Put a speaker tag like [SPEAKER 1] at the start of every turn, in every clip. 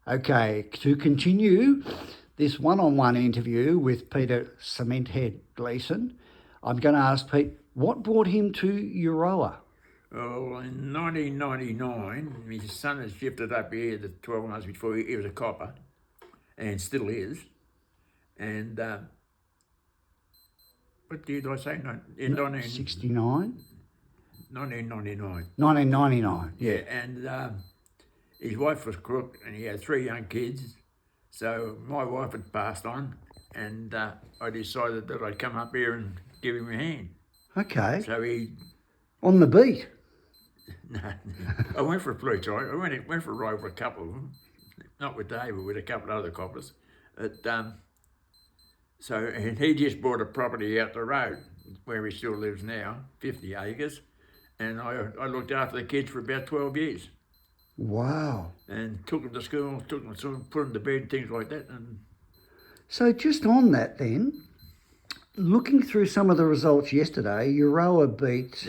[SPEAKER 1] Okay, to continue this one-on-one interview with Peter Cementhead Gleeson, I'm going to ask Pete, what brought him to Euroa?
[SPEAKER 2] Well, in 1999, my son had shifted up here the 12 months before. He was a copper, and still is. And what year did I say? In
[SPEAKER 1] 69?
[SPEAKER 2] 1999.
[SPEAKER 1] 1999, yeah.
[SPEAKER 2] And his wife was crook, and he had 3 young kids. So my wife had passed on, and I decided that I'd come up here and give him a hand.
[SPEAKER 1] Okay.
[SPEAKER 2] So he...
[SPEAKER 1] On the beat?
[SPEAKER 2] No, I went for a blue tie. I went for a ride with a couple of them, not with Dave, but with a couple of other coppers. And he just bought a property out the road where he still lives now, 50 acres, and I looked after the kids for about 12 years.
[SPEAKER 1] Wow.
[SPEAKER 2] And took them to school, put them to bed, things like that. And
[SPEAKER 1] so just on that then, looking through some of the results yesterday, Euroa beat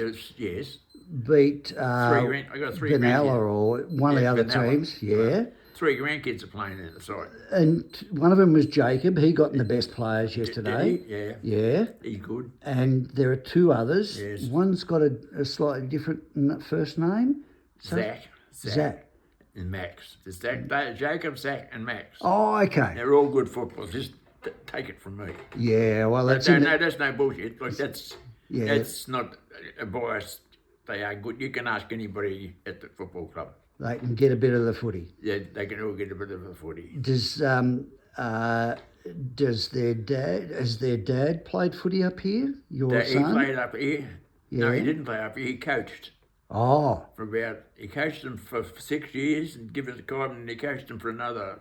[SPEAKER 2] I got 3
[SPEAKER 1] Benalla or one of the other teams, yeah.
[SPEAKER 2] 3 grandkids are playing at the side.
[SPEAKER 1] And one of them was Jacob. He got in the best players yesterday.
[SPEAKER 2] Did he? Yeah.
[SPEAKER 1] Yeah.
[SPEAKER 2] He's good.
[SPEAKER 1] And there are 2 others.
[SPEAKER 2] Yes.
[SPEAKER 1] One's got a slightly different first name.
[SPEAKER 2] Zach. And Max. Jacob, Zach and Max.
[SPEAKER 1] Oh, okay.
[SPEAKER 2] They're all good footballers. Just take it from me.
[SPEAKER 1] Yeah, well, that's...
[SPEAKER 2] That's no bullshit. Like, that's not a bias. They are good. You can ask anybody at the football club.
[SPEAKER 1] They can get a bit of the footy.
[SPEAKER 2] Yeah, they can all get a bit of the footy.
[SPEAKER 1] Has their dad played footy up here? Your son?
[SPEAKER 2] He played up here.
[SPEAKER 1] Yeah.
[SPEAKER 2] No, he didn't play up here. He coached.
[SPEAKER 1] Oh.
[SPEAKER 2] He coached them for 6 years and give us a card, and he coached them for another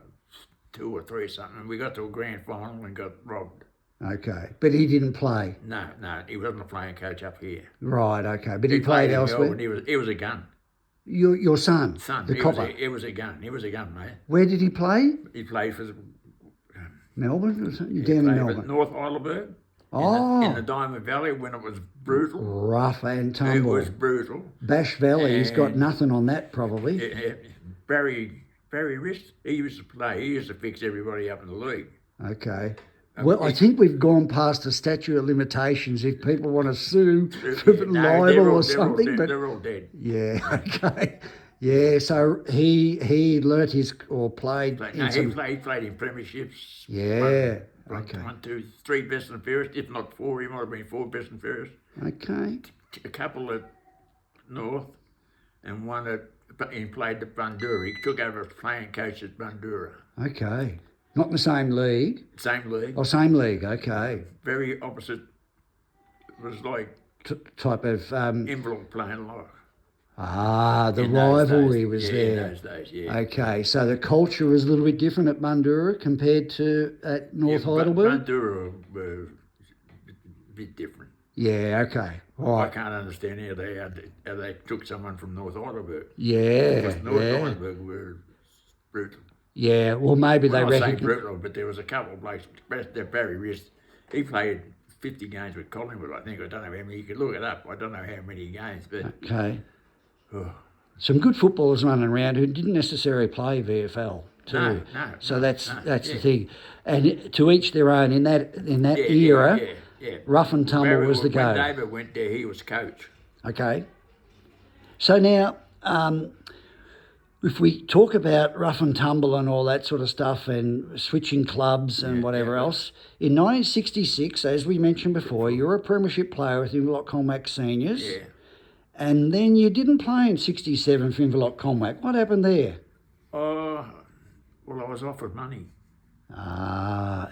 [SPEAKER 2] 2 or 3 or something. And we got to a grand final and got robbed.
[SPEAKER 1] Okay, but he didn't play.
[SPEAKER 2] No, he wasn't a playing coach up here.
[SPEAKER 1] Right. Okay, but he played elsewhere.
[SPEAKER 2] He was a gun.
[SPEAKER 1] Your son, the copper.
[SPEAKER 2] He was a gun. He was a gun, mate.
[SPEAKER 1] Where did he play?
[SPEAKER 2] He played for
[SPEAKER 1] Melbourne, or something? Down in Melbourne.
[SPEAKER 2] North Heidelberg. In the Diamond Valley when it was brutal.
[SPEAKER 1] Rough and tumble.
[SPEAKER 2] It was brutal.
[SPEAKER 1] Bash Valley, he's got nothing on that probably.
[SPEAKER 2] Barry Wrist, he used to play. He used to fix everybody up in the league.
[SPEAKER 1] Okay. Well, I think we've gone past the statute of limitations if people want to sue for libel or something.
[SPEAKER 2] But they're all dead.
[SPEAKER 1] Yeah, okay. Yeah, so he learnt or played.
[SPEAKER 2] He played in Premierships.
[SPEAKER 1] Yeah.
[SPEAKER 2] Okay. 1, 2, 3 best and fairest, if not 4. He might have been 4 best and fairest.
[SPEAKER 1] Okay.
[SPEAKER 2] A couple at North, and one he played at Bundoora. He took over as playing coach at Bundoora.
[SPEAKER 1] Okay. Not in the same league?
[SPEAKER 2] Same league.
[SPEAKER 1] Oh, same league, okay.
[SPEAKER 2] Very opposite. It was like...
[SPEAKER 1] type of...
[SPEAKER 2] envelope playing like...
[SPEAKER 1] the rivalry was there.
[SPEAKER 2] In those days, yeah.
[SPEAKER 1] Okay, so the culture was a little bit different at Bundoora compared to at North Heidelberg?
[SPEAKER 2] Bundoora were a bit different.
[SPEAKER 1] Yeah, okay. Right.
[SPEAKER 2] I can't understand how they took someone from North Heidelberg.
[SPEAKER 1] Yeah,
[SPEAKER 2] because North Heidelberg were brutal.
[SPEAKER 1] Yeah, well, maybe they
[SPEAKER 2] recognised... I say brutal, but there was a couple of blokes, Barry Wrist, he played 50 games with Collingwood, I think. I don't know how many. You could look it up. I don't know how many games, but...
[SPEAKER 1] Okay. Some good footballers running around who didn't necessarily play VFL too.
[SPEAKER 2] No.
[SPEAKER 1] So that's the thing. And to each their own. In that era, rough and tumble was the go.
[SPEAKER 2] When David went there, he was coach.
[SPEAKER 1] Okay. So now, if we talk about rough and tumble and all that sort of stuff and switching clubs and whatever else, in 1966, as we mentioned before, you were a Premiership player with Inverloch Colmac Seniors.
[SPEAKER 2] Yeah.
[SPEAKER 1] And then you didn't play in 67 for Inverloch Colmac. What happened there?
[SPEAKER 2] Well, I was offered money.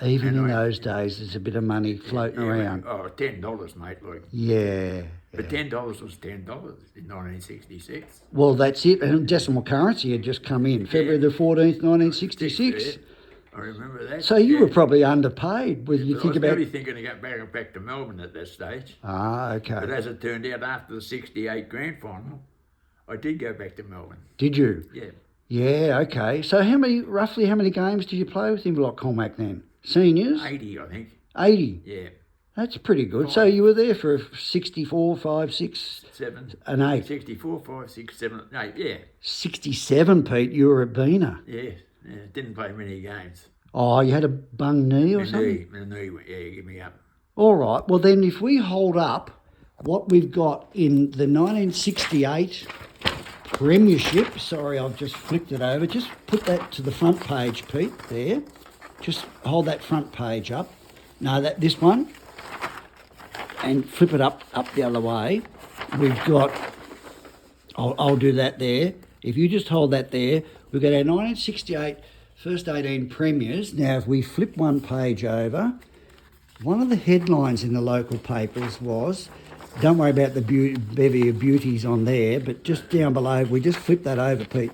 [SPEAKER 1] Even in those days, there's a bit of money floating around.
[SPEAKER 2] $10, mate. Like.
[SPEAKER 1] Yeah.
[SPEAKER 2] But $10 was $10 in 1966.
[SPEAKER 1] Well, that's it. And decimal currency had just come in, February the 14th, 1966.
[SPEAKER 2] I remember that.
[SPEAKER 1] So you were probably underpaid.
[SPEAKER 2] I was really thinking to get back to Melbourne at that stage.
[SPEAKER 1] Okay.
[SPEAKER 2] But as it turned out, after the 68 grand final, I did go back to Melbourne.
[SPEAKER 1] Did you?
[SPEAKER 2] Yeah.
[SPEAKER 1] Yeah, okay. So roughly how many games did you play with Inverloch Colmac then? Seniors?
[SPEAKER 2] 80, I think.
[SPEAKER 1] 80?
[SPEAKER 2] Yeah.
[SPEAKER 1] That's pretty good. So you were there for 64, 5, 6,
[SPEAKER 2] 7,
[SPEAKER 1] and 8.
[SPEAKER 2] 64, 5, 6, 7, 8, yeah.
[SPEAKER 1] 67, Pete, you were a beaner.
[SPEAKER 2] Yeah. Yeah, didn't play many games.
[SPEAKER 1] Oh, you had a bung knee or something?
[SPEAKER 2] My knee, yeah, give me up.
[SPEAKER 1] All right. Well, then if we hold up what we've got in the 1968 Premiership, sorry, I've just flipped it over. Just put that to the front page, Pete, there. Just hold that front page up. No, this one. And flip it up the other way. We've got, I'll do that there. If you just hold that there, we've got our 1968 first 18 premiers. Now, if we flip one page over, one of the headlines in the local papers was, don't worry about the bevy of beauties on there, but just down below, we just flip that over, Pete.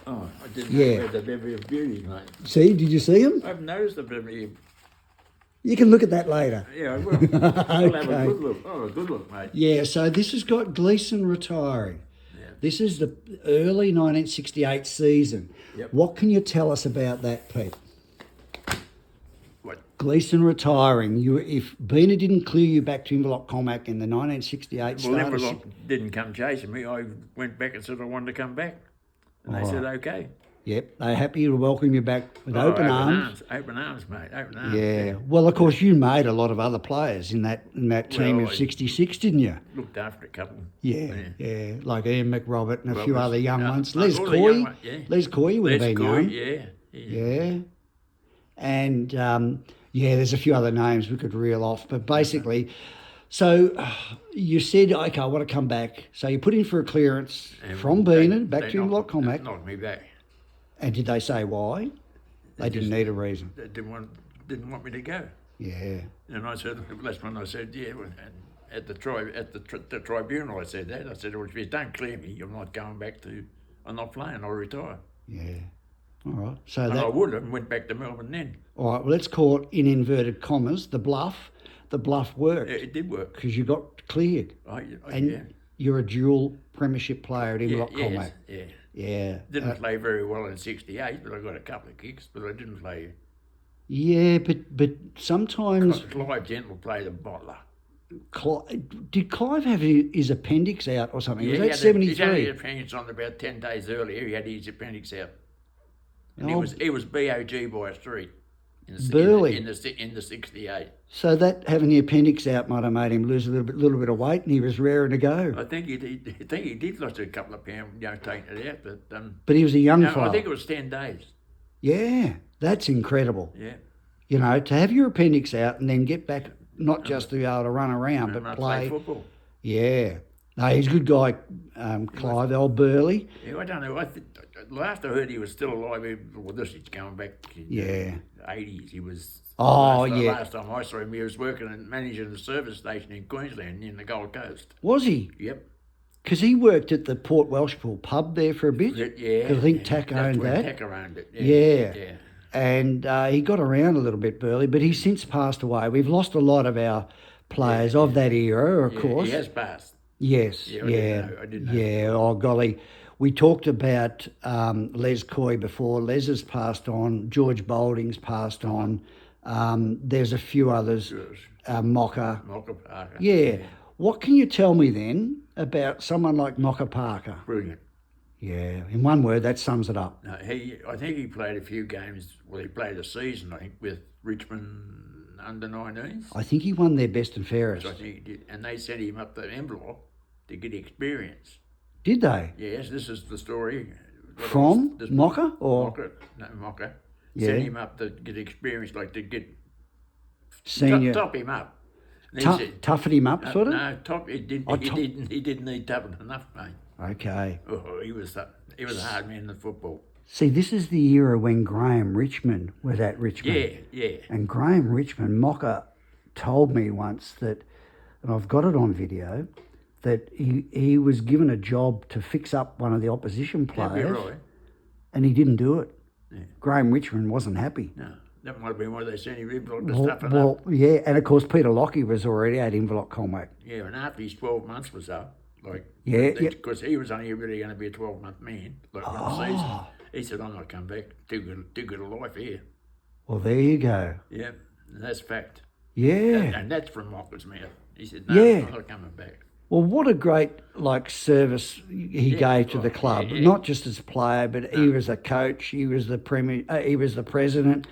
[SPEAKER 2] Oh, I didn't know about the bevy of beauties, mate.
[SPEAKER 1] See, did you see them?
[SPEAKER 2] I haven't noticed the bevy of...
[SPEAKER 1] You can look at that later.
[SPEAKER 2] Yeah, I will. I'll have a good look. Oh, a good look, mate.
[SPEAKER 1] Yeah, so this has got Gleeson retiring.
[SPEAKER 2] Yeah.
[SPEAKER 1] This is the early 1968 season.
[SPEAKER 2] Yep.
[SPEAKER 1] What can you tell us about that, Pete?
[SPEAKER 2] What?
[SPEAKER 1] Gleeson retiring. If Beena didn't clear you back to Inverloch-Colmac in the 1968
[SPEAKER 2] Well,
[SPEAKER 1] starter...
[SPEAKER 2] Inverloch didn't come chasing me. I went back and said I wanted to come back. And they said, okay.
[SPEAKER 1] Yep, they're happy to welcome you back with open arms.
[SPEAKER 2] Open arms, mate. Open arms.
[SPEAKER 1] Yeah. Well, of course, you made a lot of other players in that team
[SPEAKER 2] Well,
[SPEAKER 1] of '66, didn't you?
[SPEAKER 2] Looked after a couple.
[SPEAKER 1] Yeah. Like Ian McRobert and a few
[SPEAKER 2] Roberts,
[SPEAKER 1] other young ones.
[SPEAKER 2] all
[SPEAKER 1] Les
[SPEAKER 2] the
[SPEAKER 1] Coy.
[SPEAKER 2] young ones, yeah.
[SPEAKER 1] Les Coy would have been
[SPEAKER 2] Coy,
[SPEAKER 1] young.
[SPEAKER 2] yeah.
[SPEAKER 1] And there's a few other names we could reel off, but basically, so you said, okay, I want to come back. So you put in for a clearance from Beena back to Inverloch-Colmac.
[SPEAKER 2] Knocked me back.
[SPEAKER 1] And did they say why? They didn't need a reason.
[SPEAKER 2] They didn't want me to go.
[SPEAKER 1] Yeah.
[SPEAKER 2] And I said, last one I said, yeah. And at the tribunal, I said that. I said, well, if you don't clear me, you're not going back to. I'm not playing. I'll retire.
[SPEAKER 1] Yeah. All right. So
[SPEAKER 2] And
[SPEAKER 1] that.
[SPEAKER 2] I would have and went back to Melbourne then.
[SPEAKER 1] All right. Well, let's call it in inverted commas the bluff. The bluff worked
[SPEAKER 2] Yeah, it did work.
[SPEAKER 1] because you got cleared, and
[SPEAKER 2] yeah.
[SPEAKER 1] you're a dual premiership player at Inverloch-Colmac.
[SPEAKER 2] Yeah.
[SPEAKER 1] Yeah.
[SPEAKER 2] Didn't play very well in '68, but I got a couple of kicks. But I didn't play.
[SPEAKER 1] Yeah, but sometimes
[SPEAKER 2] Clive Gentle played the bottler.
[SPEAKER 1] Did Clive have his appendix out or something?
[SPEAKER 2] Yeah,
[SPEAKER 1] Was that 73?
[SPEAKER 2] He had his appendix on about 10 days earlier. He had his appendix out. And he was BOG by a street
[SPEAKER 1] Burley.
[SPEAKER 2] in the 68.
[SPEAKER 1] So that having the appendix out might have made him lose a little bit of weight, and he was raring to go.
[SPEAKER 2] I think he did lose a couple of pounds, taking it out.
[SPEAKER 1] But he was a young
[SPEAKER 2] no,
[SPEAKER 1] fella.
[SPEAKER 2] I think it was 10 days.
[SPEAKER 1] Yeah, that's incredible.
[SPEAKER 2] Yeah.
[SPEAKER 1] To have your appendix out and then get back, not just to be able to run around, but play
[SPEAKER 2] football.
[SPEAKER 1] Yeah. No, he's a good guy, Clive, old Burley.
[SPEAKER 2] Yeah, I don't know. Last I heard he was still alive. Well, this is going back in the 80s. He was... Last time I saw him, he was working and managing a service station in Queensland, in the Gold Coast.
[SPEAKER 1] Was he?
[SPEAKER 2] Yep.
[SPEAKER 1] Because he worked at the Port Welshpool pub there for a bit.
[SPEAKER 2] Yeah.
[SPEAKER 1] I think Tack owned that.
[SPEAKER 2] Tack owned it.
[SPEAKER 1] Yeah. And he got around a little bit, Burley, but he's since passed away. We've lost a lot of our players of that era, of course.
[SPEAKER 2] He has passed.
[SPEAKER 1] Yes.
[SPEAKER 2] Yeah, I didn't know.
[SPEAKER 1] Yeah. Oh, golly. We talked about Les Coy before. Les has passed on. George Boulding's passed on. There's a few others. Mocker.
[SPEAKER 2] Mocker Parker.
[SPEAKER 1] Yeah. What can you tell me then about someone like Mocker Parker?
[SPEAKER 2] Brilliant.
[SPEAKER 1] Yeah. In one word, that sums it up.
[SPEAKER 2] No, I think he played a few games. Well, he played a season, I think, with Richmond under-19s.
[SPEAKER 1] I think he won their best and fairest.
[SPEAKER 2] I think he did. And they sent him up to Inverloch to get experience.
[SPEAKER 1] Did they?
[SPEAKER 2] Yes, this is the story.
[SPEAKER 1] From Mocker?
[SPEAKER 2] Mocker. No, Mocker.
[SPEAKER 1] Yeah.
[SPEAKER 2] Sent him up to get experience, like to get...
[SPEAKER 1] Senior.
[SPEAKER 2] Top him up.
[SPEAKER 1] Toughen him up, sort of?
[SPEAKER 2] No, he didn't need toughen enough, mate.
[SPEAKER 1] Okay.
[SPEAKER 2] Oh, he was a hard man in football.
[SPEAKER 1] See, this is the era when Graham Richmond was at Richmond.
[SPEAKER 2] Yeah.
[SPEAKER 1] And Graham Richmond, Mocker told me once that, and I've got it on video, that he was given a job to fix up one of the opposition players,
[SPEAKER 2] right.
[SPEAKER 1] and he didn't do it.
[SPEAKER 2] Yeah.
[SPEAKER 1] Graham Richmond wasn't happy.
[SPEAKER 2] No, that might have been why they sent him Inverloch to stuff it up.
[SPEAKER 1] Yeah, and of course Peter Lockie was already at Inverloch-Colmac.
[SPEAKER 2] Yeah, and after his 12 months was up, because he was only really going to be a 12-month man, like one season. He said, "I'm not coming back. Too good a life here."
[SPEAKER 1] Well, there you go.
[SPEAKER 2] Yeah, and that's fact.
[SPEAKER 1] Yeah.
[SPEAKER 2] And that's from Mocker's mouth. He said, "No, I'm not coming back."
[SPEAKER 1] Well, what a great service he gave to the club, not just as a player, but he was a coach. He was the premier. He was the president.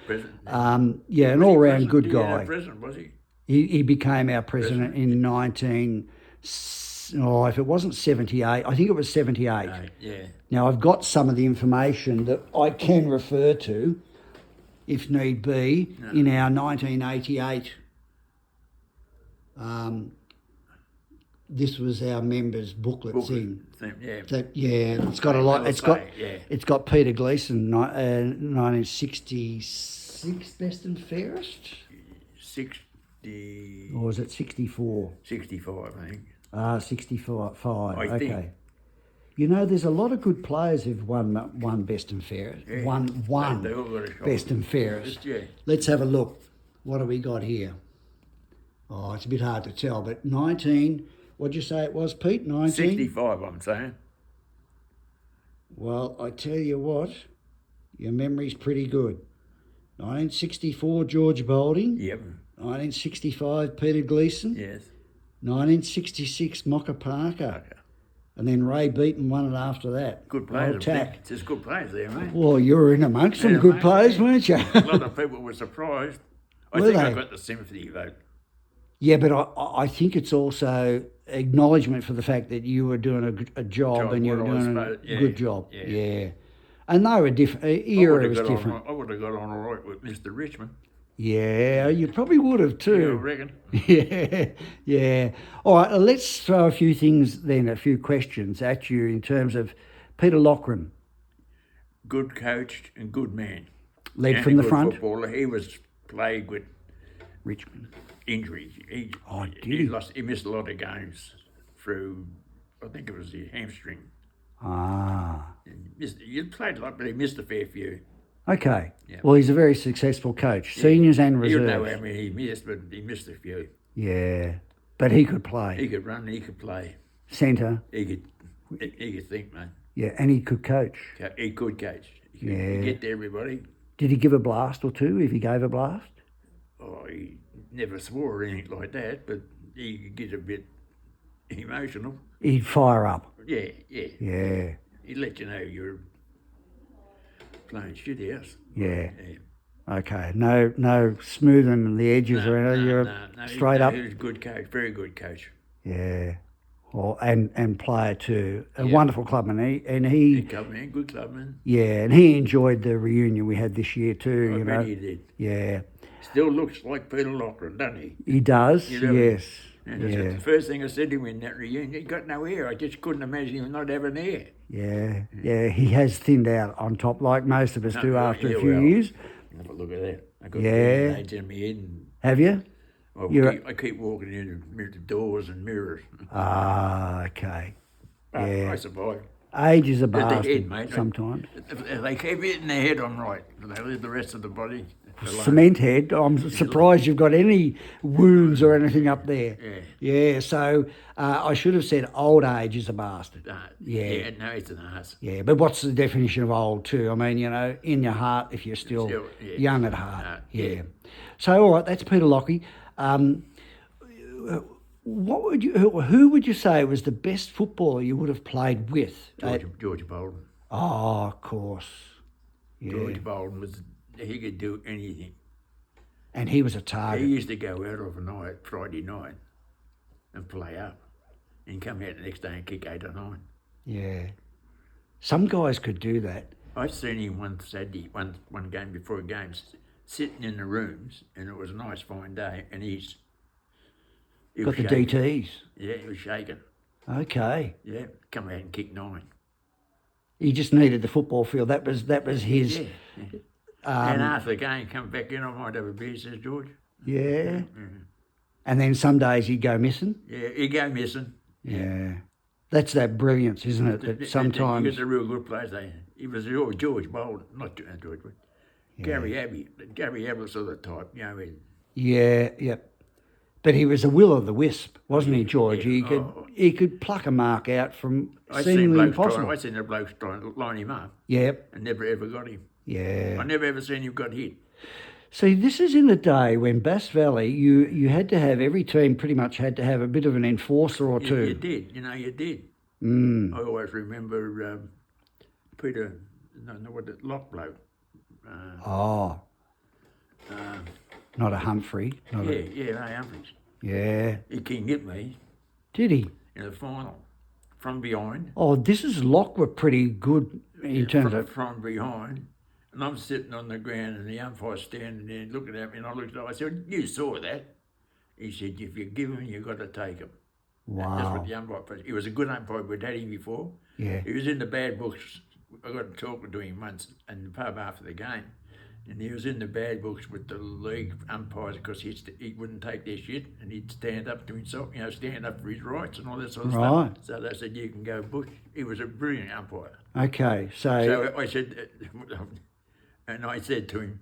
[SPEAKER 1] An all-round good guy.
[SPEAKER 2] President, was he?
[SPEAKER 1] He became our president in 19. Oh, if it wasn't 78, I think it was 78.
[SPEAKER 2] Yeah.
[SPEAKER 1] Now I've got some of the information that I can refer to, if need be, in our 1988. This was our members' booklet thing. It's got a lot. It's got Peter Gleeson, 1966 best and fairest.
[SPEAKER 2] 60.
[SPEAKER 1] Or was it 64?
[SPEAKER 2] 65, I think.
[SPEAKER 1] 65.
[SPEAKER 2] I think.
[SPEAKER 1] Okay. You know, there's a lot of good players who've won best and fairest.
[SPEAKER 2] Yeah.
[SPEAKER 1] One
[SPEAKER 2] They all got a shot.
[SPEAKER 1] best and fairest.
[SPEAKER 2] Yeah.
[SPEAKER 1] Let's have a look. What have we got here? Oh, it's a bit hard to tell, but 19. What'd you say it was, Pete? 19?
[SPEAKER 2] 65, I'm saying.
[SPEAKER 1] Well, I tell you what, your memory's pretty good. 1964, George Boulding.
[SPEAKER 2] Yep.
[SPEAKER 1] 1965, Peter Gleeson.
[SPEAKER 2] Yes.
[SPEAKER 1] 1966, Mocha Parker.
[SPEAKER 2] Okay.
[SPEAKER 1] And then Ray Beaton won it after that.
[SPEAKER 2] Good players.
[SPEAKER 1] Old Tack.
[SPEAKER 2] There's good players there, mate.
[SPEAKER 1] Well, you were in amongst some good players, weren't you?
[SPEAKER 2] A lot of people were surprised. I think I got the sympathy vote.
[SPEAKER 1] Yeah, but I think it's also acknowledgement for the fact that you were doing a job and you were doing a good job. Yeah. And they were different. Era was different.
[SPEAKER 2] I would have got on all right with Mr. Richmond.
[SPEAKER 1] Yeah, you probably would have too.
[SPEAKER 2] Yeah, I reckon.
[SPEAKER 1] Yeah. All right, let's throw a few things then, a few questions at you in terms of Peter Loughran.
[SPEAKER 2] Good coach and good man.
[SPEAKER 1] Led from the front.
[SPEAKER 2] Footballer. He was plagued with
[SPEAKER 1] Richmond
[SPEAKER 2] injuries. He missed a lot of games through, I think it was the hamstring. He played a lot, but he missed a fair few.
[SPEAKER 1] Okay.
[SPEAKER 2] Yeah.
[SPEAKER 1] Well, he's a very successful coach, seniors and reserves.
[SPEAKER 2] You know how many he missed, but he missed a few.
[SPEAKER 1] Yeah, but he could play.
[SPEAKER 2] He could run, he could play.
[SPEAKER 1] Centre.
[SPEAKER 2] He could think, man.
[SPEAKER 1] Yeah, and he could coach.
[SPEAKER 2] He could coach. He could get to everybody.
[SPEAKER 1] Did he give a blast or two, if he gave a blast?
[SPEAKER 2] Oh, he never swore or anything like that, but he could get a bit emotional.
[SPEAKER 1] He'd fire up.
[SPEAKER 2] Yeah. He'd let you know you're playing shit house.
[SPEAKER 1] Yeah. Okay. No smoothing the edges or anything. You're straight up.
[SPEAKER 2] He was a good coach, very good coach.
[SPEAKER 1] Yeah. Well, and player too. A wonderful clubman. He
[SPEAKER 2] Good clubman.
[SPEAKER 1] Yeah, and he enjoyed the reunion we had this year too.
[SPEAKER 2] I bet he did.
[SPEAKER 1] Yeah.
[SPEAKER 2] Still looks like Peter Loughran, doesn't he?
[SPEAKER 1] He does. Yes.
[SPEAKER 2] And that's the first thing I said to him in that reunion. He got no hair. I just couldn't imagine him not having hair.
[SPEAKER 1] Yeah. He has thinned out on top, like most of us do after a few years.
[SPEAKER 2] Have a look at that. I got age in my head.
[SPEAKER 1] Have you?
[SPEAKER 2] I keep walking into the doors and mirrors.
[SPEAKER 1] Okay.
[SPEAKER 2] I survive.
[SPEAKER 1] Age is a bastard
[SPEAKER 2] head, mate.
[SPEAKER 1] sometimes.
[SPEAKER 2] If they keep hitting their head, I'm right. If they leave the rest of the body alone.
[SPEAKER 1] Cement head. I'm surprised you've got any wounds or anything up there. Yeah. So I should have said old age is a bastard.
[SPEAKER 2] No, it's an arse.
[SPEAKER 1] Yeah, but what's the definition of old too? I mean, in your heart, if you're still young at heart. Yeah. So all right, that's Peter Lockie. Who would you say was the best footballer you would have played with?
[SPEAKER 2] George Boulding.
[SPEAKER 1] Oh, of course. Yeah.
[SPEAKER 2] George Boulding he could do anything.
[SPEAKER 1] And he was a target.
[SPEAKER 2] He used to go out of a night, Friday night, and play up, and come out the next day and kick 8 or 9.
[SPEAKER 1] Yeah. Some guys could do that.
[SPEAKER 2] I seen him one Saturday, one game before games, sitting in the rooms, and it was a nice fine day, and he
[SPEAKER 1] got the
[SPEAKER 2] shaking.
[SPEAKER 1] DTs.
[SPEAKER 2] Yeah, he was shaking.
[SPEAKER 1] Okay.
[SPEAKER 2] Yeah, come out and kick 9.
[SPEAKER 1] He just needed the football field. That was his.
[SPEAKER 2] Yeah. And after the game, come back in, I might have a beer, says George.
[SPEAKER 1] Yeah. And then some days he'd go missing.
[SPEAKER 2] Yeah, he'd go missing.
[SPEAKER 1] Yeah. That's that brilliance, isn't it? That sometimes.
[SPEAKER 2] He was a real good player. He was George Boulding, not George, but Gary Abbey. Gary Abbey was of the type,
[SPEAKER 1] Yep. But he was a will o' the wisp, wasn't he, George?
[SPEAKER 2] Yeah.
[SPEAKER 1] He could pluck a mark out from seemingly impossible.
[SPEAKER 2] I seen the blokes trying to line him up.
[SPEAKER 1] Yep.
[SPEAKER 2] And never ever got him.
[SPEAKER 1] Yeah.
[SPEAKER 2] I never ever seen him got hit.
[SPEAKER 1] See, this is in the day when Bass Valley, you had to have, every team pretty much had to have a bit of an enforcer or
[SPEAKER 2] You
[SPEAKER 1] two.
[SPEAKER 2] did, you did.
[SPEAKER 1] Mm.
[SPEAKER 2] I always remember Peter, no, what the lock bloke.
[SPEAKER 1] Oh,
[SPEAKER 2] Uh,
[SPEAKER 1] not a Humphrey. Not
[SPEAKER 2] yeah,
[SPEAKER 1] a,
[SPEAKER 2] Ray Humphries.
[SPEAKER 1] yeah.
[SPEAKER 2] He can get me
[SPEAKER 1] Did he?
[SPEAKER 2] in the final from behind.
[SPEAKER 1] Oh, this is Lock were pretty good in terms of.
[SPEAKER 2] From behind. And I'm sitting on the ground and the umpire's standing there looking at me, and I looked at him. I said, "You saw that?" He said, "If you give him, you've got to take him."
[SPEAKER 1] Wow.
[SPEAKER 2] That's what the umpire said. He was a good umpire. We'd had him before.
[SPEAKER 1] Yeah.
[SPEAKER 2] He was in the bad books. I got talking to him once in the pub after the game. And he was in the bad books with the league umpires because he wouldn't take their shit, and he'd stand up to himself, stand up for his rights and all that sort of
[SPEAKER 1] Right.
[SPEAKER 2] stuff. So they said, "You can go bush." He was a brilliant umpire.
[SPEAKER 1] Okay,
[SPEAKER 2] So I said, and I said to him,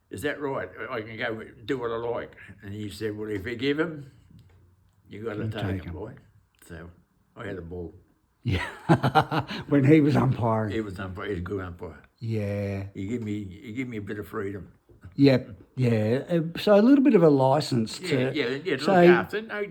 [SPEAKER 2] "Is that right? I can go do what I like." And he said, "Well, if you give him, you got to take him, boy." So I had a ball.
[SPEAKER 1] yeah. When he was umpiring.
[SPEAKER 2] He was umpire. He's a good umpire.
[SPEAKER 1] Yeah.
[SPEAKER 2] He gave me a bit of freedom.
[SPEAKER 1] Yep. Yeah. So a little bit of a license to.
[SPEAKER 2] Yeah. Look
[SPEAKER 1] So-
[SPEAKER 2] after. No,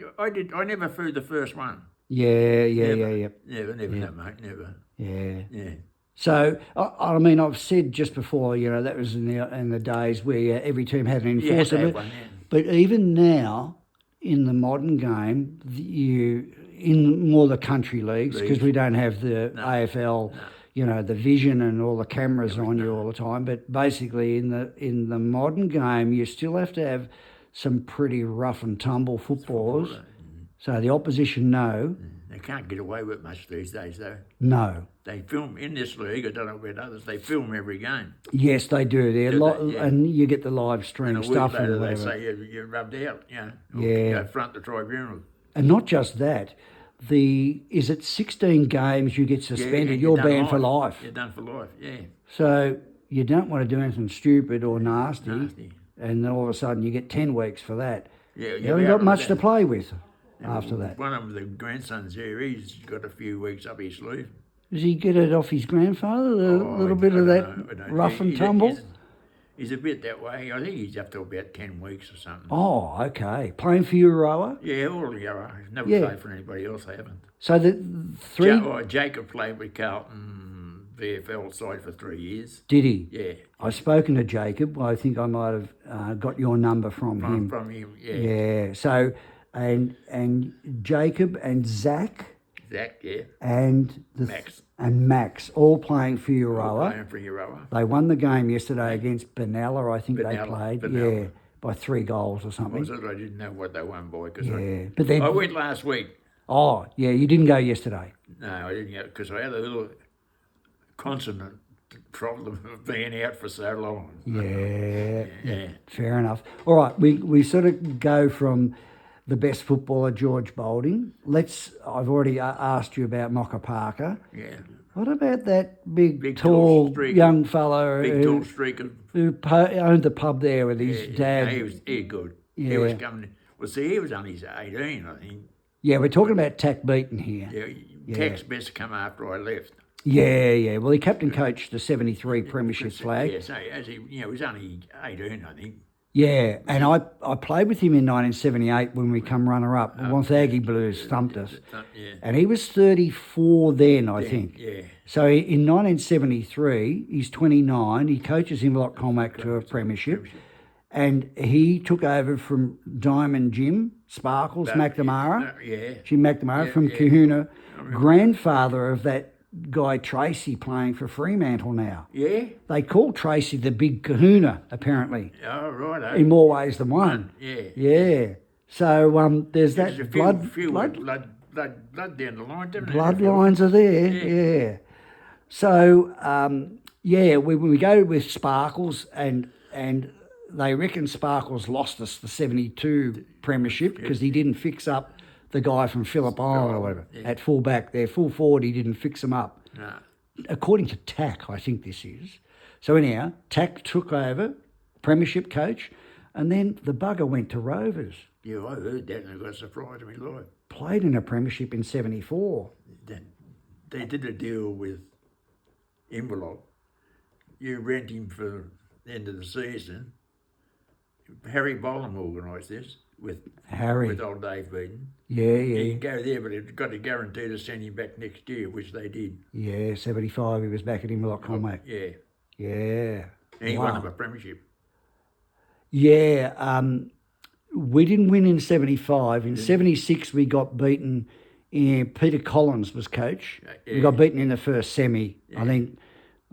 [SPEAKER 2] I never threw the first one.
[SPEAKER 1] Yeah.
[SPEAKER 2] Never,
[SPEAKER 1] Yeah.
[SPEAKER 2] no, mate, never.
[SPEAKER 1] Yeah.
[SPEAKER 2] Yeah.
[SPEAKER 1] So I mean, I've said just before, that was in the days where every team had an
[SPEAKER 2] You had to
[SPEAKER 1] enforcer.
[SPEAKER 2] have
[SPEAKER 1] but,
[SPEAKER 2] one, yeah.
[SPEAKER 1] but even now, in the modern game, in more the country leagues, because we don't have the AFL. The vision and all the cameras on you all the time. But basically, in the modern game, you still have to have some pretty rough and tumble footballers. So the opposition know.
[SPEAKER 2] They can't get away with much these days, though.
[SPEAKER 1] No.
[SPEAKER 2] They film in this league. I don't know about others. They film every game.
[SPEAKER 1] Yes, they do.
[SPEAKER 2] Yeah.
[SPEAKER 1] And you get the live stream
[SPEAKER 2] And a week
[SPEAKER 1] stuff
[SPEAKER 2] later,
[SPEAKER 1] and
[SPEAKER 2] they
[SPEAKER 1] whatever.
[SPEAKER 2] say you're rubbed out. Or
[SPEAKER 1] Yeah.
[SPEAKER 2] Go front the tribunal.
[SPEAKER 1] And not just that. Is it 16 games you get suspended?
[SPEAKER 2] and
[SPEAKER 1] You're
[SPEAKER 2] done
[SPEAKER 1] banned for life.
[SPEAKER 2] You're done for life. Yeah.
[SPEAKER 1] So you don't want to do anything stupid or nasty.
[SPEAKER 2] Nasty.
[SPEAKER 1] And then all of a sudden you get 10 weeks for that.
[SPEAKER 2] Yeah.
[SPEAKER 1] You haven't got much to play with after
[SPEAKER 2] Well,
[SPEAKER 1] that.
[SPEAKER 2] One of the grandsons here, he's got a few weeks up his sleeve.
[SPEAKER 1] Does he get it off his grandfather? A little bit
[SPEAKER 2] I
[SPEAKER 1] of
[SPEAKER 2] don't
[SPEAKER 1] that
[SPEAKER 2] know.
[SPEAKER 1] rough and
[SPEAKER 2] He's-
[SPEAKER 1] tumble?
[SPEAKER 2] He's a bit that way. I think he's up to about 10 weeks or something.
[SPEAKER 1] Oh, okay. Playing for Euroa?
[SPEAKER 2] Yeah, all the other. I've never
[SPEAKER 1] Yeah.
[SPEAKER 2] played for anybody else. I haven't.
[SPEAKER 1] So the three...
[SPEAKER 2] Jacob played with Carlton VFL side for 3 years.
[SPEAKER 1] Did he?
[SPEAKER 2] Yeah.
[SPEAKER 1] I've spoken to Jacob. I think I might have got your number from him.
[SPEAKER 2] From him, yeah.
[SPEAKER 1] Yeah. So, and Jacob and Zach
[SPEAKER 2] Zach, yeah.
[SPEAKER 1] and
[SPEAKER 2] Max.
[SPEAKER 1] and Max all playing for Euroa.
[SPEAKER 2] Playing for Euroa.
[SPEAKER 1] They won the game yesterday against Benalla, I think they
[SPEAKER 2] Benalla,
[SPEAKER 1] played.
[SPEAKER 2] Benalla.
[SPEAKER 1] Yeah, by 3 goals or
[SPEAKER 2] I
[SPEAKER 1] something.
[SPEAKER 2] said I didn't know what they won by because
[SPEAKER 1] Yeah, but then
[SPEAKER 2] I went last week.
[SPEAKER 1] oh yeah, you didn't go yesterday.
[SPEAKER 2] No, I didn't go because I had a little consonant problem of being out for so long.
[SPEAKER 1] Yeah, fair enough. All right, we sort of go from the best footballer George Boulding. I've already asked you about Mocha Parker.
[SPEAKER 2] Yeah.
[SPEAKER 1] What about that big
[SPEAKER 2] tall
[SPEAKER 1] tall
[SPEAKER 2] streak-
[SPEAKER 1] young fellow
[SPEAKER 2] Big tall streak of
[SPEAKER 1] who owned the pub there with his dad?
[SPEAKER 2] he was good.
[SPEAKER 1] Yeah.
[SPEAKER 2] He was coming. Well, see, he was only 18, I think.
[SPEAKER 1] Yeah, we're talking about Tack Beaton here.
[SPEAKER 2] Yeah, Tex best come after I left.
[SPEAKER 1] Yeah. Well, he captain coached the '73 Premiership flag.
[SPEAKER 2] Yeah, so as he was only 18, I think.
[SPEAKER 1] Yeah, and I played with him in 1978 when we come runner-up. Wonthaggi Blues thumped us.
[SPEAKER 2] Yeah.
[SPEAKER 1] And he was 34 then, I think.
[SPEAKER 2] Yeah.
[SPEAKER 1] So in 1973, he's 29. He coaches Inverloch Colmac to a premiership. And he took over from Diamond Jim Sparkles McNamara.
[SPEAKER 2] Yeah.
[SPEAKER 1] Jim McNamara from Kahuna. Grandfather of that guy Tracy playing for Fremantle now.
[SPEAKER 2] Yeah.
[SPEAKER 1] They call Tracy the Big Kahuna, apparently,
[SPEAKER 2] Oh, right.
[SPEAKER 1] in more ways than one.
[SPEAKER 2] Yeah.
[SPEAKER 1] Yeah. So there's that
[SPEAKER 2] There's a
[SPEAKER 1] blood
[SPEAKER 2] blood down the line, didn't
[SPEAKER 1] bloodlines are there. Yeah. So when we go with Sparkles and they reckon Sparkles lost us the 72 premiership because he didn't fix up the guy from Phillip Island or whatever at full back there. Full forward, he didn't fix him up.
[SPEAKER 2] No.
[SPEAKER 1] According to Tack, I think this is. So anyhow, Tack took over, premiership coach, and then the bugger went to Rovers.
[SPEAKER 2] Yeah, I heard that and it got surprised me life.
[SPEAKER 1] Played in a premiership in '74.
[SPEAKER 2] They did a deal with Inverloch. You rent him for the end of the season Harry Bolam organised this with
[SPEAKER 1] Harry.
[SPEAKER 2] old Dave Beaton.
[SPEAKER 1] Yeah,
[SPEAKER 2] You
[SPEAKER 1] yeah.
[SPEAKER 2] can go there, but it's got a guarantee to send him back next year, which they did.
[SPEAKER 1] Yeah, 75, he was back at Inverloch Conmac.
[SPEAKER 2] Yeah.
[SPEAKER 1] Yeah.
[SPEAKER 2] And he
[SPEAKER 1] Wow.
[SPEAKER 2] won them a premiership.
[SPEAKER 1] Yeah, we didn't win in 75. In 76, we got beaten. Peter Collins was coach. We
[SPEAKER 2] Yeah.
[SPEAKER 1] got beaten in the first semi. I think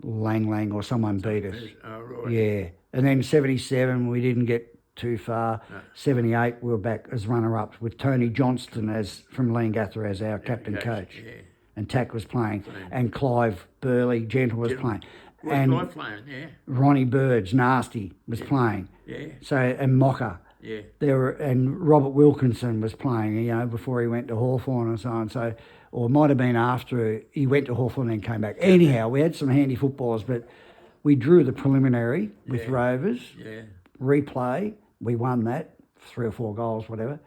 [SPEAKER 1] Lang or someone beat us.
[SPEAKER 2] Oh, right.
[SPEAKER 1] Yeah. And then 77, we didn't get too far. 78, we were back as runner-ups with Tony Johnston from Leongatha as our captain coach.
[SPEAKER 2] Yeah.
[SPEAKER 1] And Tack was playing. And Clive Burley, Gentle, was playing.
[SPEAKER 2] And Clive playing, yeah.
[SPEAKER 1] Ronnie Burge, Nasty, was playing.
[SPEAKER 2] Yeah.
[SPEAKER 1] So, and Mocker.
[SPEAKER 2] Yeah.
[SPEAKER 1] And Robert Wilkinson was playing, before he went to Hawthorn and so on. So, or it might have been after he went to Hawthorn and then came back. Anyhow, we had some handy footballers, but we drew the preliminary with Rovers.
[SPEAKER 2] Yeah.
[SPEAKER 1] Replay, we won that, 3 or 4 goals, whatever.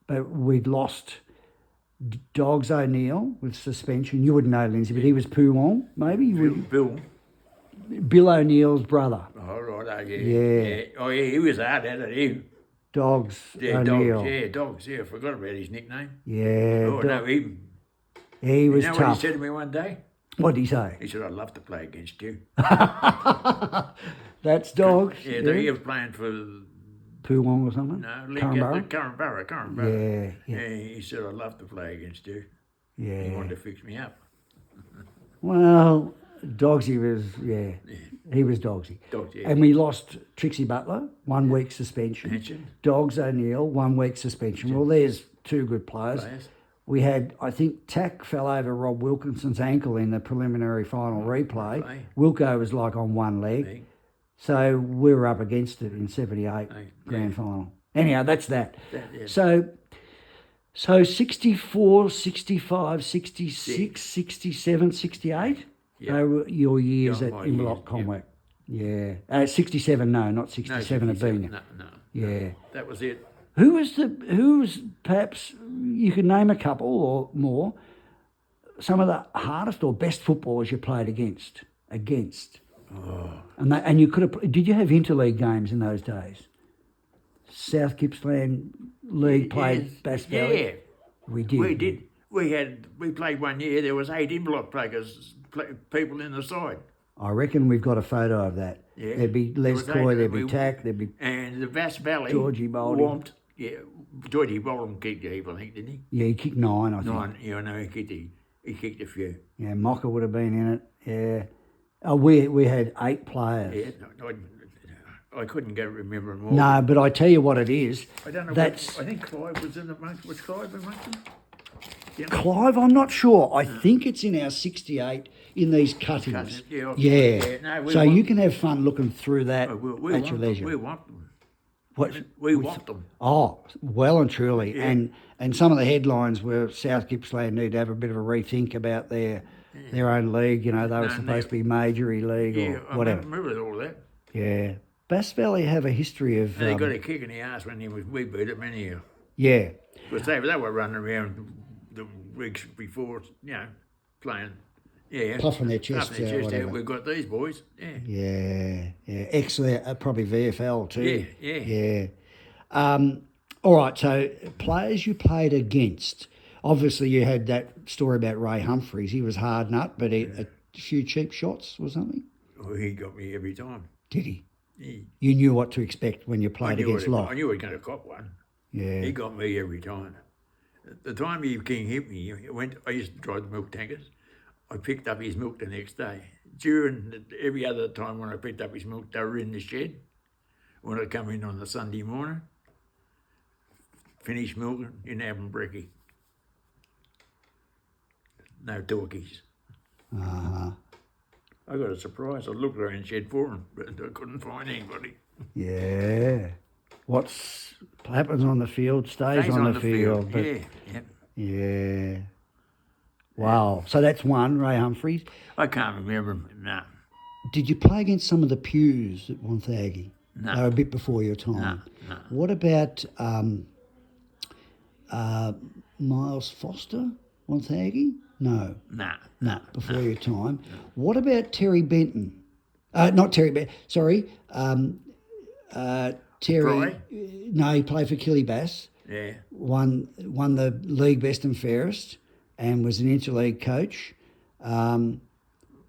[SPEAKER 1] But we'd lost Dogs O'Neill with suspension. You wouldn't know, Lindsay, but he was Poowong, maybe? Bill O'Neill's brother.
[SPEAKER 2] Oh, right, yeah.
[SPEAKER 1] Yeah.
[SPEAKER 2] Oh, yeah, he was hard at it.
[SPEAKER 1] Dogs
[SPEAKER 2] Yeah,
[SPEAKER 1] O'Neill.
[SPEAKER 2] Dogs, yeah. I forgot about his nickname.
[SPEAKER 1] Yeah.
[SPEAKER 2] Oh, no, he
[SPEAKER 1] was
[SPEAKER 2] you know
[SPEAKER 1] tough.
[SPEAKER 2] what he said to me one day?
[SPEAKER 1] What did he say?
[SPEAKER 2] He said, I'd love to play against you.
[SPEAKER 1] That's Dogs.
[SPEAKER 2] Yeah, he was playing for,
[SPEAKER 1] Poowong or something?
[SPEAKER 2] no,
[SPEAKER 1] Curramborough?
[SPEAKER 2] Curramborough.
[SPEAKER 1] Yeah.
[SPEAKER 2] He said, I'd love to play against you. He
[SPEAKER 1] Yeah.
[SPEAKER 2] wanted to fix me up.
[SPEAKER 1] Well, Dogsy was, he was Dogsy.
[SPEAKER 2] Dogs, yeah.
[SPEAKER 1] And we lost Trixie Butler, 1 week suspension.
[SPEAKER 2] Mentioned.
[SPEAKER 1] Dogs O'Neill, 1 week suspension. Well, there's 2 good players. We had, I think, Tack fell over Rob Wilkinson's ankle in the preliminary final replay. Wilco was like on one leg. So we were up against it in 78 grand final. Anyhow, that's that. So 64, 65, 66, 67, 68? They were your years at Inverloch Conmac. Yeah. 67, no, not 67 at Benia.
[SPEAKER 2] No.
[SPEAKER 1] Yeah.
[SPEAKER 2] That was it.
[SPEAKER 1] Who was perhaps, you could name a couple or more, some of the hardest or best footballers you played against? Oh. And you could have, did you have interleague games in those days? South Gippsland League played Bass Valley?
[SPEAKER 2] Yeah.
[SPEAKER 1] We did.
[SPEAKER 2] We did. We played one year, there was 8 Inverloch people in the side.
[SPEAKER 1] I reckon we've got a photo of that.
[SPEAKER 2] Yeah.
[SPEAKER 1] There'd be Les Coy, there'd be Tack, there'd be...
[SPEAKER 2] And the Bass Valley...
[SPEAKER 1] Georgie Bowling.
[SPEAKER 2] Warmed. Yeah, Georgie Bowling kicked a heap, I think, didn't he?
[SPEAKER 1] Yeah, he kicked 9, I think.
[SPEAKER 2] 9, yeah, no, he kicked a few.
[SPEAKER 1] Yeah, Mocker would have been in it, yeah. Oh, we had 8 players.
[SPEAKER 2] Yeah, I couldn't go remember them all.
[SPEAKER 1] No, but I tell you what it is.
[SPEAKER 2] I don't know. I think Clive was in amongst. Was Clive amongst them? You know?
[SPEAKER 1] Clive, I'm not sure. I think it's in our 68 in these cuttings. Yeah.
[SPEAKER 2] No,
[SPEAKER 1] so you can have fun looking through that at your leisure.
[SPEAKER 2] We want them.
[SPEAKER 1] What?
[SPEAKER 2] We want them.
[SPEAKER 1] Oh, well and truly. Yeah. And some of the headlines were South Gippsland need to have a bit of a rethink about their own league. You know, they were supposed to be Majorie League or whatever.
[SPEAKER 2] I remember all that.
[SPEAKER 1] Yeah. Bass Valley have a history of...
[SPEAKER 2] And they got a kick in the arse when we beat them anyhow.
[SPEAKER 1] Yeah.
[SPEAKER 2] Because they were running around the weeks before, playing. Yeah.
[SPEAKER 1] Puffing their chests out. Whatever.
[SPEAKER 2] We've got these boys. Yeah.
[SPEAKER 1] Yeah. Excellent. Probably VFL too.
[SPEAKER 2] Yeah.
[SPEAKER 1] All right. So players you played against. Obviously, you had that story about Ray Humphries. He was hard nut, but a few cheap shots or something.
[SPEAKER 2] Oh, he got me every time.
[SPEAKER 1] Did he? You knew what to expect when you played against Locke.
[SPEAKER 2] I knew he was going to cop one.
[SPEAKER 1] Yeah.
[SPEAKER 2] He got me every time. The time he King hit me, I used to drive the milk tankers. I picked up his milk the next day. Every other time when I picked up his milk, they were in the shed. When I come in on the Sunday morning, finish milking in Abernbrekkie. No talkies.
[SPEAKER 1] Uh-huh.
[SPEAKER 2] I got a surprise. I looked around the shed for him, but I couldn't find anybody.
[SPEAKER 1] Yeah. What happens on the field stays on the field. But yeah. Wow. So that's one, Ray Humphries.
[SPEAKER 2] I can't remember him. No.
[SPEAKER 1] Did you play against some of the Pews at Wonthaggi?
[SPEAKER 2] No.
[SPEAKER 1] They were a bit before your time.
[SPEAKER 2] No.
[SPEAKER 1] What about Miles Foster, Wonthaggi? No.
[SPEAKER 2] No.
[SPEAKER 1] Before your time. What about Terry Benton? Not Terry Benton. Sorry. Terry,
[SPEAKER 2] Fry?
[SPEAKER 1] no, he played for Kiribati,
[SPEAKER 2] Yeah.
[SPEAKER 1] won the league best and fairest, and was an interleague coach.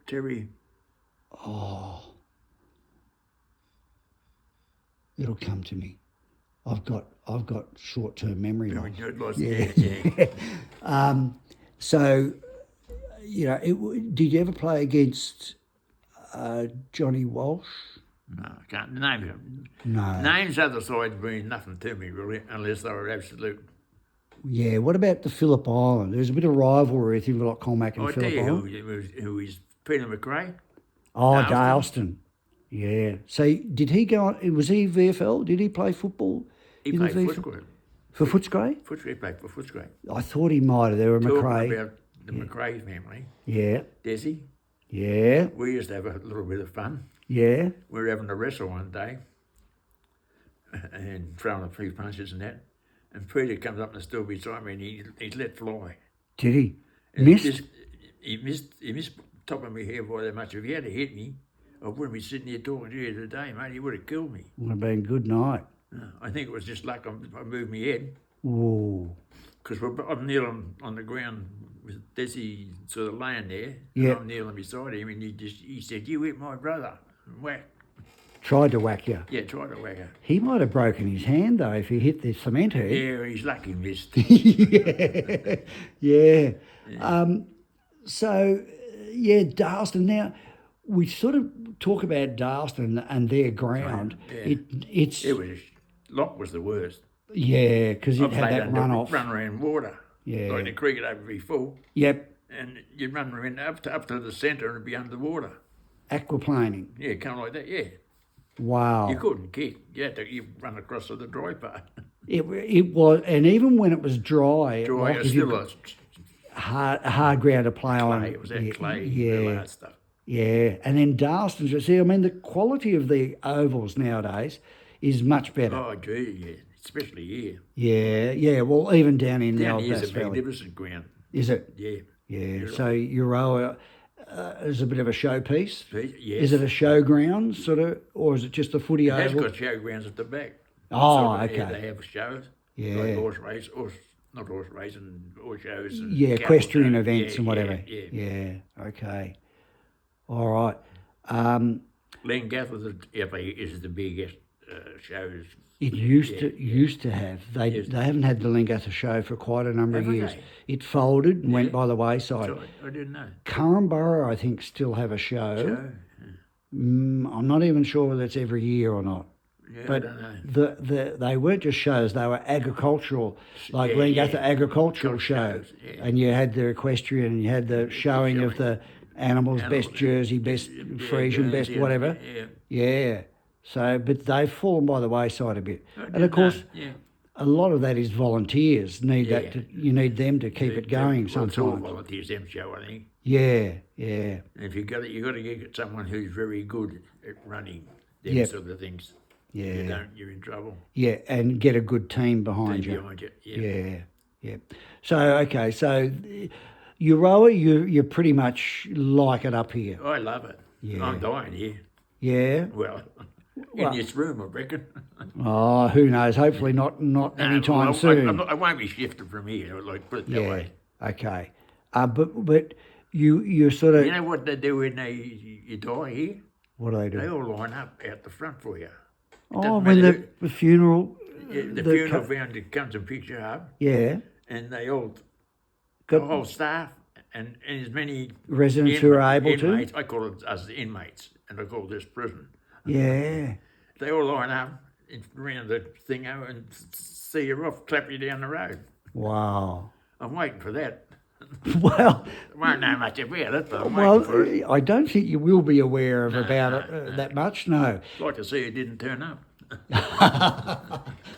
[SPEAKER 2] Terry.
[SPEAKER 1] It'll come to me. I've got short-term memory
[SPEAKER 2] Very
[SPEAKER 1] loss.
[SPEAKER 2] good. Lots,
[SPEAKER 1] Yeah.
[SPEAKER 2] yeah.
[SPEAKER 1] So, did you ever play against Johnny Walsh?
[SPEAKER 2] No, I can't name them.
[SPEAKER 1] No.
[SPEAKER 2] Names other sides mean nothing to me, really, unless they were absolute.
[SPEAKER 1] Yeah. What about the Phillip Island? There's a bit of rivalry, I think, with like Colmac and
[SPEAKER 2] I tell
[SPEAKER 1] Phillip
[SPEAKER 2] you
[SPEAKER 1] Island.
[SPEAKER 2] who is Peter McRae.
[SPEAKER 1] Oh,
[SPEAKER 2] Dalston.
[SPEAKER 1] Dalston. Yeah. So did he go on? Was he VFL? Did he play football?
[SPEAKER 2] He
[SPEAKER 1] in
[SPEAKER 2] played
[SPEAKER 1] the VFL?
[SPEAKER 2] Footscray.
[SPEAKER 1] For Footscray?
[SPEAKER 2] Footscray played for Footscray.
[SPEAKER 1] I thought he might have. They were
[SPEAKER 2] Talking
[SPEAKER 1] McRae.
[SPEAKER 2] about the McRae family.
[SPEAKER 1] Yeah.
[SPEAKER 2] Desi.
[SPEAKER 1] Yeah.
[SPEAKER 2] We used to have a little bit of fun.
[SPEAKER 1] Yeah.
[SPEAKER 2] We were having a wrestle one day and throwing a few punches and that. And Peter comes up and stood beside me and he let fly.
[SPEAKER 1] Did he?
[SPEAKER 2] And
[SPEAKER 1] Missed?
[SPEAKER 2] He missed top of my head by that much. If he had hit me, I wouldn't be sitting here talking to you today, mate. He would have killed me.
[SPEAKER 1] Would have been good night.
[SPEAKER 2] I think it was just luck I moved my head.
[SPEAKER 1] Ooh.
[SPEAKER 2] Because I'm kneeling on the ground with Desi sort of laying there.
[SPEAKER 1] Yeah.
[SPEAKER 2] And I'm kneeling beside him and he said, "You hit my brother." And whack.
[SPEAKER 1] Tried to whack you.
[SPEAKER 2] Yeah, tried to whack her.
[SPEAKER 1] He might have broken his hand though if he hit the cement head.
[SPEAKER 2] Yeah, he's lucky he missed.
[SPEAKER 1] Yeah. So, Darlston. Now, we sort of talk about Darlston and their ground.
[SPEAKER 2] Yeah.
[SPEAKER 1] It's
[SPEAKER 2] It was, Lock was the worst.
[SPEAKER 1] because
[SPEAKER 2] I
[SPEAKER 1] it had
[SPEAKER 2] played
[SPEAKER 1] that
[SPEAKER 2] under
[SPEAKER 1] runoff.
[SPEAKER 2] run around water.
[SPEAKER 1] Yeah.
[SPEAKER 2] Like the creek would over be full.
[SPEAKER 1] Yep.
[SPEAKER 2] And you'd run around up to the centre and it'd be under the water.
[SPEAKER 1] Aquaplaning.
[SPEAKER 2] Yeah, kind of like that, yeah.
[SPEAKER 1] Wow.
[SPEAKER 2] You couldn't kick. You run across to the dry part.
[SPEAKER 1] It was, and even when it was dry,
[SPEAKER 2] Dry,
[SPEAKER 1] like
[SPEAKER 2] it's
[SPEAKER 1] if you-
[SPEAKER 2] still a
[SPEAKER 1] hard ground to play on.
[SPEAKER 2] clay. It was that clay,
[SPEAKER 1] Yeah.
[SPEAKER 2] real hard stuff.
[SPEAKER 1] Yeah, and then Darlston's. You see, I mean, the quality of the ovals nowadays is much better.
[SPEAKER 2] Oh, gee, yeah. Especially here.
[SPEAKER 1] Yeah. Well, even down in the
[SPEAKER 2] Down
[SPEAKER 1] old
[SPEAKER 2] here's
[SPEAKER 1] Bass
[SPEAKER 2] a
[SPEAKER 1] Valley,
[SPEAKER 2] magnificent ground.
[SPEAKER 1] is it?
[SPEAKER 2] Yeah.
[SPEAKER 1] Yeah. So Euroa is a bit of a showpiece.
[SPEAKER 2] Yes.
[SPEAKER 1] Is it a showground sort of, or is it just a footy
[SPEAKER 2] It has
[SPEAKER 1] oval?
[SPEAKER 2] got showgrounds at the back.
[SPEAKER 1] Oh,
[SPEAKER 2] Sort of,
[SPEAKER 1] okay.
[SPEAKER 2] They have shows.
[SPEAKER 1] Yeah.
[SPEAKER 2] Like horse race, not horse racing, horse shows. And
[SPEAKER 1] Yeah,
[SPEAKER 2] cattle
[SPEAKER 1] equestrian
[SPEAKER 2] shows.
[SPEAKER 1] events
[SPEAKER 2] Yeah,
[SPEAKER 1] and whatever.
[SPEAKER 2] Yeah.
[SPEAKER 1] Okay. All right.
[SPEAKER 2] Langath is the biggest shows.
[SPEAKER 1] It used to have. They haven't had the Lengatha show for quite a number of
[SPEAKER 2] Haven't
[SPEAKER 1] years.
[SPEAKER 2] they?
[SPEAKER 1] It folded and went by the wayside.
[SPEAKER 2] So I didn't know.
[SPEAKER 1] Currumborough, I think, still have a show.
[SPEAKER 2] Show?
[SPEAKER 1] I'm not even sure whether it's every year or not.
[SPEAKER 2] Yeah, I
[SPEAKER 1] But
[SPEAKER 2] don't know.
[SPEAKER 1] they weren't just shows; they were agricultural, like
[SPEAKER 2] Yeah,
[SPEAKER 1] Lengatha
[SPEAKER 2] yeah.
[SPEAKER 1] agricultural shows.
[SPEAKER 2] shows, yeah.
[SPEAKER 1] And you had the equestrian, and you had the showing of the animals, best jersey, best Frisian, best
[SPEAKER 2] Guernsey,
[SPEAKER 1] whatever.
[SPEAKER 2] Yeah.
[SPEAKER 1] Yeah. So, but they've fallen by the wayside a bit. And of course,
[SPEAKER 2] Yeah.
[SPEAKER 1] a lot of that is volunteers.
[SPEAKER 2] Yeah.
[SPEAKER 1] You need them to keep it going
[SPEAKER 2] Well, it's all
[SPEAKER 1] sometimes.
[SPEAKER 2] volunteers, them show, I think.
[SPEAKER 1] Yeah.
[SPEAKER 2] And if you got to get someone who's very good at running them
[SPEAKER 1] Yep.
[SPEAKER 2] sort of things.
[SPEAKER 1] Yeah.
[SPEAKER 2] You don't, you're in trouble.
[SPEAKER 1] Yeah, and get a good team behind
[SPEAKER 2] They're
[SPEAKER 1] you.
[SPEAKER 2] behind you. Yeah.
[SPEAKER 1] Yeah. So okay, so Euroa, you pretty much like it up here.
[SPEAKER 2] I love it.
[SPEAKER 1] Yeah.
[SPEAKER 2] I'm dying here.
[SPEAKER 1] Yeah.
[SPEAKER 2] Well,
[SPEAKER 1] Well-
[SPEAKER 2] in this room, I reckon.
[SPEAKER 1] Oh, who knows? Hopefully not anytime soon.
[SPEAKER 2] I won't be shifted from here. Like put it that
[SPEAKER 1] Yeah.
[SPEAKER 2] way.
[SPEAKER 1] Okay. But you sort of
[SPEAKER 2] You know what they do when you die here?
[SPEAKER 1] what do they
[SPEAKER 2] They
[SPEAKER 1] do?
[SPEAKER 2] all line up out the front for you.
[SPEAKER 1] Oh,
[SPEAKER 2] doesn't
[SPEAKER 1] when
[SPEAKER 2] matter
[SPEAKER 1] the funeral.
[SPEAKER 2] The funeral van that comes and picks you up,
[SPEAKER 1] Yeah.
[SPEAKER 2] and they all,
[SPEAKER 1] Got-
[SPEAKER 2] the whole staff, and as many
[SPEAKER 1] Residents who are able to?
[SPEAKER 2] inmates, I call it as inmates, and I call this prison.
[SPEAKER 1] Yeah.
[SPEAKER 2] They all line up around the thing and see you off, clap you down the road.
[SPEAKER 1] Wow.
[SPEAKER 2] I'm waiting for that.
[SPEAKER 1] Well,
[SPEAKER 2] I won't know much about it, but I'm waiting for it.
[SPEAKER 1] I don't think you will be aware of about it that much. No.
[SPEAKER 2] I'd like to see it didn't turn up.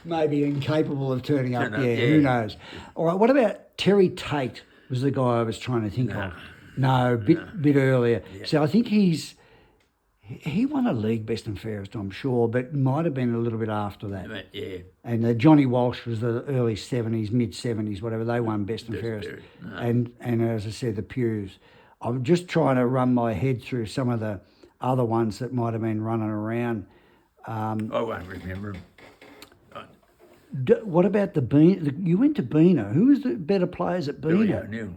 [SPEAKER 1] Maybe incapable of turning up.
[SPEAKER 2] Turn up,
[SPEAKER 1] Yeah,
[SPEAKER 2] yeah.
[SPEAKER 1] who knows? All right, what about Terry Tate was the guy I was trying to think of. No, bit earlier. So I think he won a league best and fairest, I'm sure, but might have been a little bit after that.
[SPEAKER 2] But yeah,
[SPEAKER 1] And Johnny Walsh was the early 70s, mid 70s, whatever. They won best and
[SPEAKER 2] Best
[SPEAKER 1] fairest.
[SPEAKER 2] fairest, no.
[SPEAKER 1] And as I said, the Pews. I'm just trying to run my head through some of the other ones that might have been running around.
[SPEAKER 2] I won't remember 'em.
[SPEAKER 1] What about the Bean? You went to Beano. Who was the better players at
[SPEAKER 2] Billy
[SPEAKER 1] Beano?
[SPEAKER 2] O'Neill.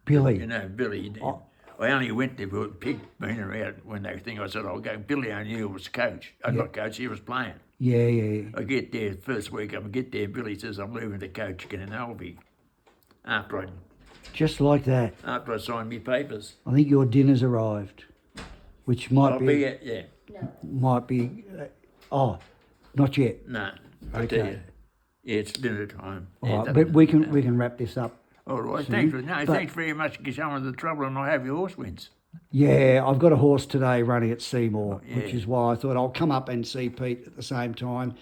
[SPEAKER 1] Billy.
[SPEAKER 2] You know, Billy.
[SPEAKER 1] Oh.
[SPEAKER 2] I only went there to pick Beaner out when they think I said I'll go. Billy O'Neill was coach. Not coach, he was playing.
[SPEAKER 1] Yeah.
[SPEAKER 2] I get there first week, I get there, Billy says I'm leaving the coach again in Alby. After
[SPEAKER 1] Just like that.
[SPEAKER 2] I signed my papers.
[SPEAKER 1] I think your dinner's arrived, which might
[SPEAKER 2] I'll
[SPEAKER 1] be,
[SPEAKER 2] be at, yeah.
[SPEAKER 1] might be. Not yet.
[SPEAKER 2] No, I
[SPEAKER 1] Okay.
[SPEAKER 2] tell you. Yeah, it's dinner time.
[SPEAKER 1] All
[SPEAKER 2] Yeah,
[SPEAKER 1] right,
[SPEAKER 2] that-
[SPEAKER 1] but we can wrap this up.
[SPEAKER 2] All right,
[SPEAKER 1] soon.
[SPEAKER 2] thanks very much for some of the trouble, and I'll have your horse wins.
[SPEAKER 1] Yeah, I've got a horse today running at Seymour, which
[SPEAKER 2] yeah.
[SPEAKER 1] is why I thought I'll come up and see Pete at the same time.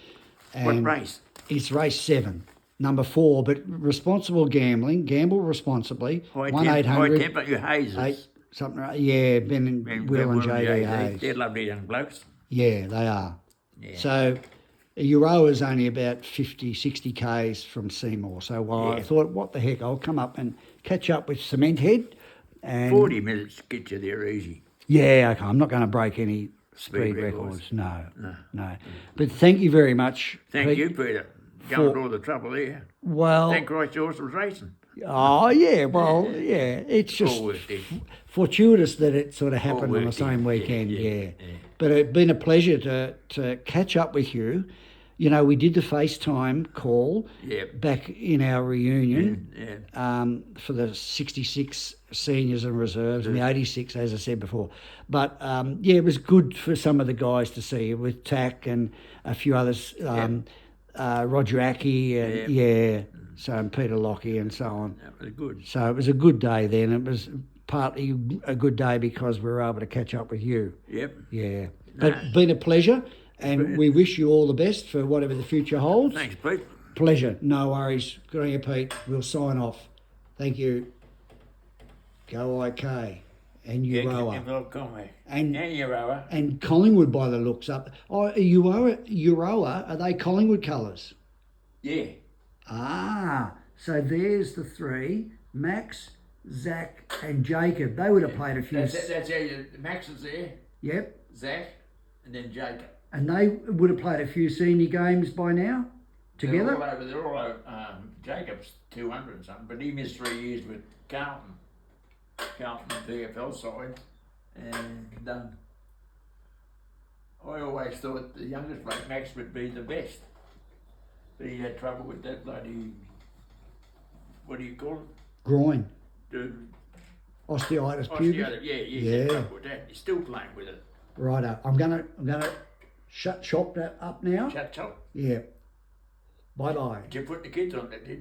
[SPEAKER 2] What
[SPEAKER 1] And
[SPEAKER 2] race?
[SPEAKER 1] It's race 7, number 4, but responsible gambling, gamble responsibly.
[SPEAKER 2] High
[SPEAKER 1] 1-800
[SPEAKER 2] temper, you Hazes.
[SPEAKER 1] something. Yeah, Ben and Will and JD Hayes.
[SPEAKER 2] They're lovely young blokes.
[SPEAKER 1] Yeah, they are.
[SPEAKER 2] Yeah.
[SPEAKER 1] So Euroa's only about 50, 60 k's from Seymour. So I thought, what the heck, I'll come up and catch up with Cement Head. And
[SPEAKER 2] 40 minutes get you there easy.
[SPEAKER 1] yeah, okay, I'm not going to break any speed records. No. But thank you very much.
[SPEAKER 2] Thank
[SPEAKER 1] Pete.
[SPEAKER 2] you, Peter. Going to all the trouble there.
[SPEAKER 1] Well,
[SPEAKER 2] Thank Christ your horse was racing.
[SPEAKER 1] oh yeah, well, yeah, it's just
[SPEAKER 2] All worth it.
[SPEAKER 1] fortuitous that it sort of happened on the
[SPEAKER 2] worth it.
[SPEAKER 1] same
[SPEAKER 2] Yeah,
[SPEAKER 1] weekend,
[SPEAKER 2] yeah.
[SPEAKER 1] But it's been a pleasure to catch up with you. You know, we did the FaceTime call
[SPEAKER 2] Yep.
[SPEAKER 1] back in our reunion
[SPEAKER 2] Yeah.
[SPEAKER 1] for the 66 seniors and reserves and the 86, as I said before. But yeah, it was good for some of the guys to see you with Tack and a few others, Roger Aki and so and Peter Lockie and so on.
[SPEAKER 2] That was good.
[SPEAKER 1] So it was a good day then. It was partly a good day because we were able to catch up with you.
[SPEAKER 2] Yep.
[SPEAKER 1] Yeah. But been a pleasure, and we wish you all the best for whatever the future holds.
[SPEAKER 2] Thanks, Pete.
[SPEAKER 1] Pleasure. No worries. Good on you, Pete. We'll sign off. Thank you. Go IK. And
[SPEAKER 2] Euroa.
[SPEAKER 1] And
[SPEAKER 2] Euroa.
[SPEAKER 1] and Collingwood by the looks up. Oh, Euroa, are they Collingwood colours?
[SPEAKER 2] Yeah.
[SPEAKER 1] Ah, so there's the 3, Max, Zach and Jacob. They would have played a few.
[SPEAKER 2] That's how Max is there,
[SPEAKER 1] Yep.
[SPEAKER 2] Zach, and then Jacob.
[SPEAKER 1] And they would have played a few senior games by now, together?
[SPEAKER 2] They're all over. Jacob's 200 and something, but he missed 3 years with Carlton VFL side, and I always thought the youngest bloke, Max, would be the best, but he had trouble with that bloody, what do you call it?
[SPEAKER 1] Groin.
[SPEAKER 2] The
[SPEAKER 1] Osteitis pubis.
[SPEAKER 2] he had trouble with that. He's still playing with it.
[SPEAKER 1] Righto. I'm gonna shut shop that up now.
[SPEAKER 2] Shut up.
[SPEAKER 1] Yeah. Bye bye.
[SPEAKER 2] Did you put the kids on that, did you?